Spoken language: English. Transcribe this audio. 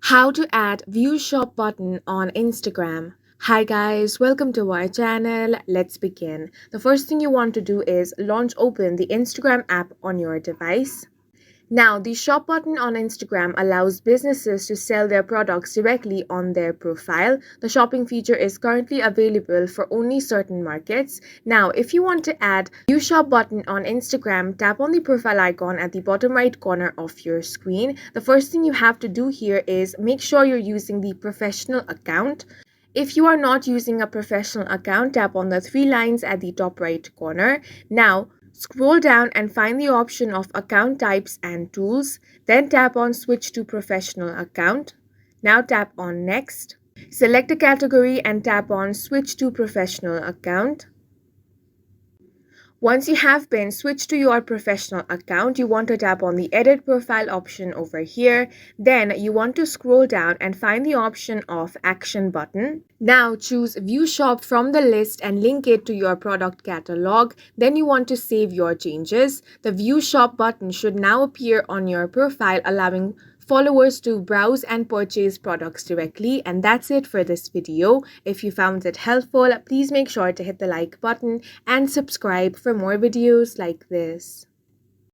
How to add view shop button on Instagram. Hi guys, welcome to our channel. Let's begin. The first thing you want to do is open the Instagram app on your device. Now, the shop button on Instagram allows businesses to sell their products directly on their profile. The shopping feature is currently available for only certain markets. Now, if you want to add view shop button on Instagram, tap on the profile icon at the bottom right corner of your screen. The first thing you have to do here is make sure you're using the professional account. If you are not using a professional account, tap on the three lines at the top right corner. Now, scroll down and find the option of Account Types and Tools. Then tap on Switch to Professional Account. Now tap on Next. Select a category and tap on Switch to Professional Account. Once you have been switched to your professional account, you want to tap on the Edit Profile option over here. Then you want to scroll down and find the option of Action button. Now choose View Shop from the list and link it to your product catalog. Then you want to save your changes. The View Shop button should now appear on your profile, allowing followers to browse and purchase products directly. And that's it for this video. If you found it helpful, please make sure to hit the like button and subscribe for more videos like this.